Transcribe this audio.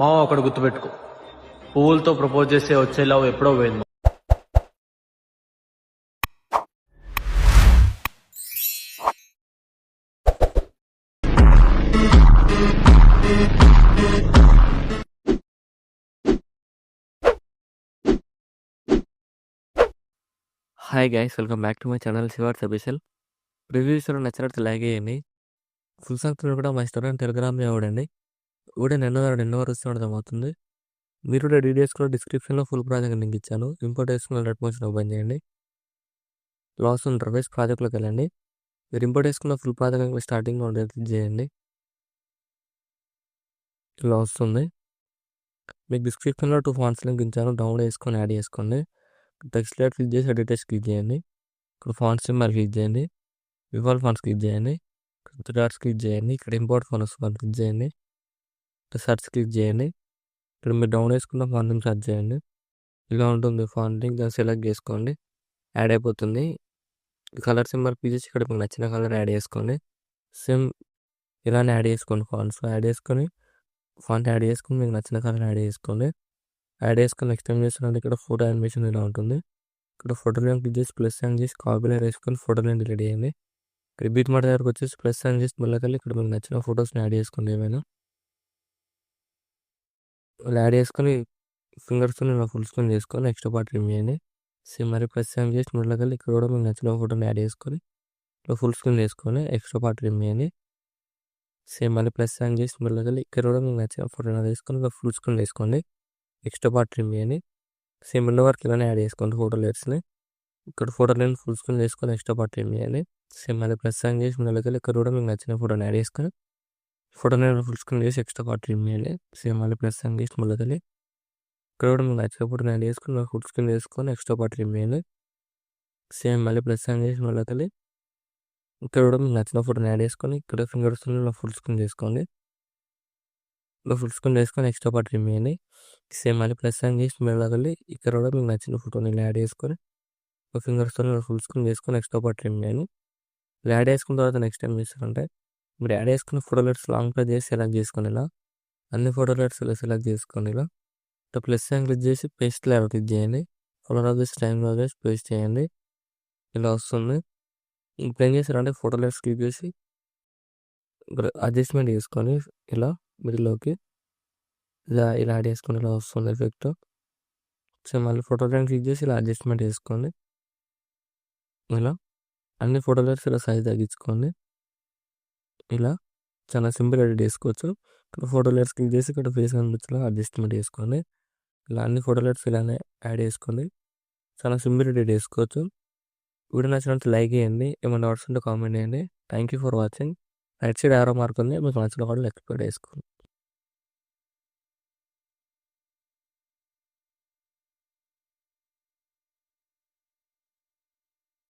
మావ ఒకటి గుర్తుపెట్టుకో, పువ్వులతో ప్రపోజ్ చేస్తే వచ్చే లవ్ ఎప్పుడో పోయింది. Hi guys, welcome back to my channel శివార్స్ అఫీషియల్. రివ్యూస్ నచ్చినట్టు లైక్ చేయండి. ఫుల్ సాంగ్స్ కూడా మా ఇన్స్టాగ్రామ్ టెలిగ్రామ్లో ఇవ్వడండి. కూడా నిన్న వరకు అర్థమవుతుంది. మీరు కూడా డీటెయిల్స్ కూడా డిస్క్రిప్షన్లో ఫుల్ ప్రాజెక్ట్ లింక్ ఇచ్చాను. ఇంపోర్ట్ వేసుకున్న రెడ్ మోషన్ ఓపెన్ చేయండి. లాస్ ఇంటర్ఫేస్ ప్రాజెక్ట్లోకి వెళ్ళండి. మీరు ఇంపోర్ట్ వేసుకున్న ఫుల్ ప్రాజెక్ట్ స్టార్టింగ్లో క్లిక్ చేయండి. ఇలా వస్తుంది. మీకు డిస్క్రిప్షన్లో 2 ఫాంట్స్ లింక్ ఇచ్చాను. డౌన్లోడ్ చేసుకొని యాడ్ చేసుకోండి. టెక్స్ట్ లైట్ క్లిక్ చేసి ఎడిటర్స్ క్లిక్ చేయండి. ఇక్కడ ఫాంట్స్ సింబల్ క్లిక్ చేయండి. వివాల్ ఫాంట్స్ క్లిక్ చేయండి. ఇక్కడ డాట్స్ క్లిక్ చేయండి. ఇక్కడ ఇంపోర్ట్ ఫాంట్స్ క్లిక్ చేయండి. ఇక్కడ సర్చ్ క్లిక్ చేయండి. ఇక్కడ మీరు డౌన్ చేసుకున్న ఫాంట్ని సర్చ్ చేయండి. ఇలా ఉంటుంది ఫాంట్. ఇంకా సెలెక్ట్ చేసుకోండి. యాడ్ అయిపోతుంది. కలర్ సింబల్ క్లిక్ చేసి ఇక్కడ మీకు నచ్చిన కలర్ యాడ్ చేసుకోండి. సేమ్ ఇలానే యాడ్ చేసుకోండి. ఫాంట్స్ యాడ్ చేసుకొని మీకు నచ్చిన కలర్ యాడ్ చేసుకోండి. యాడ్ చేసుకొని నెక్స్ట్ టైం చేస్తున్నది ఇక్కడ ఫోటో యానిమేషన్ ఇలా ఉంటుంది. ఇక్కడ ఫోటో లైన్ క్లిక్ చేసి ప్లస్ సైన్ చేసి కాపీ లైన్ వేసుకొని ఫోటో లైన్ డిలీట్ చేయండి. రిపీట్ మాట దగ్గరకు వచ్చేసి ప్లస్ సైన్ చేసి మళ్ళీ ఇక్కడ మీకు నచ్చిన ఫొటోస్ని యాడ్ చేసుకోండి. ఏమైనా యాడ్ చేసుకొని ఫింగర్స్తో ఇలా ఫుల్ స్క్రీన్ చేసుకొని నెక్స్ట్ పార్ట్ రిమూవ్ చేయండి. సేమ్ మరి ప్లస్ సైన్ చేసి మళ్ళీ ఇక్కడ కూడా మీకు నచ్చిన ఫోటోని యాడ్ చేసుకొని ఇలా ఫుల్ స్క్రీన్ చేసుకొని ఎక్స్ట్రా పార్ట్ రిమూవ్ చేయండి. సేమ్ మళ్ళీ ప్లస్ సైన్ చేసి మళ్ళీ ఇక్కడ కూడా మీకు నచ్చిన ఫోటోని యాడ్ చేసుకొని ఇలా ఫుల్ స్క్రీన్ వేసుకోండి. ఎక్స్ట్రా పార్ట్ రిమూవ్ చేయండి. సేమ్ ఉన్న వరకు ఇలానే యాడ్ చేసుకోండి ఫోటో లేయర్స్ని. ఇక్కడ ఫోటో లైన్ ఫుల్ స్క్రీన్ చేసుకొని ఎక్స్ట్రా పార్ట్ రిమూవ్ చేయండి. సేమ్ మళ్ళీ ప్లస్ సైన్ చేసి మళ్ళీ ఇక్కడ కూడా మీకు నచ్చిన ఫోటోని యాడ్ చేసుకొని ఫోటో లైన్ ఫుల్ స్క్రీన్ చేసి ఎక్స్ట్రా పార్ట్ రిమూవ్ చేయండి. సేమ్ మళ్ళీ ప్లస్ సైన్ చేసి మళ్ళీ ఇక్కడ కూడా మీకు నచ్చిన ఫోటోని యాడ్ చేసుకొని ఫుల్ స్క్రీన్ చేసుకొని ఎక్స్ట్రా పార్ట్ రిమూవ్ చేయండి. సేమ్ మళ్ళీ ప్లస్ సైన్ చేసి మళ్ళీ ఇక్కడ కూడా మీకు నచ్చిన ఫోటోని యాడ్ చేసుకొని ఇక్కడ ఫింగర్స్ ఫుల్ స్క్రీన్ చేసుకోండి. ఇలా ఫుల్ స్క్రీన్ చేసుకొని ఎక్స్ట్రా పార్ట్ రిమూవ్ చేయండి. సేమ్ మళ్ళీ ప్లస్ సైన్ చేసి మళ్ళీ ఇక్కడ కూడా మీకు నచ్చిన ఫోటోని ఇలా యాడ్ చేసుకొని ఫింగర్స్తో ఫుల్ స్క్రీన్ చేసుకొని ఎక్స్ట్రా పార్ట్ రిమూవ్ చేయండి. ఇలా యాడ్ చేసుకున్న తర్వాత నెక్స్ట్ టైం చేస్తారంటే మీరు యాడ్ చేసుకున్న ఫోటో లెట్స్ లాంగ్ ప్రెస్ చేసి సెలెక్ట్ చేసుకొని ఇలా అన్ని ఫోటో లెట్స్ ఇలా సెలెక్ట్ చేసుకొని ఇలా ప్లస్ సైన్ క్లిక్ చేసి పేస్ట్ లేయర్ క్లిక్ చేయండి. ఫోటో చేసి టైం చేసి పేస్ట్ చేయండి. ఇలా వస్తుంది. ఇప్పుడు ఏం చేస్తారంటే ఫోటో లెట్స్ క్లిక్ చేసి అడ్జస్ట్మెంట్ చేసుకొని ఇలా మిడిల్లోకి ఇలా యాడ్ చేసుకొని ఇలా వస్తుంది ఎఫెక్ట్. సో మళ్ళీ ఫోటో లైన్ క్లిక్ చేసి ఇలా అడ్జస్ట్మెంట్ చేసుకోండి. ఇలా అన్ని ఫోటో లైన్స్ ఇలా సైజ్ తగ్గించుకోండి. ఇలా చాలా సింపుల్ ఎడిట్ చేసుకోవచ్చు. ఇక్కడ ఫోటో లైన్స్ క్లిక్ చేసి ఇక్కడ ఫేస్ కనిపించేలా అడ్జస్ట్మెంట్ చేసుకోండి. ఇలా అన్ని ఫోటో లైన్స్ ఇలానే యాడ్ చేసుకోండి. చాలా సింపుల్ ఎడిట్ చేసుకోవచ్చు. వీడియో నచ్చినట్టు లైక్ చేయండి. ఏమైనా డౌట్స్ ఉంటే కామెంట్ చేయండి. Thank you for watching. Right side ఆరో మార్క్ ఉంది, మీకు నచ్చిన కూడా లెక్క వేసుకోండి.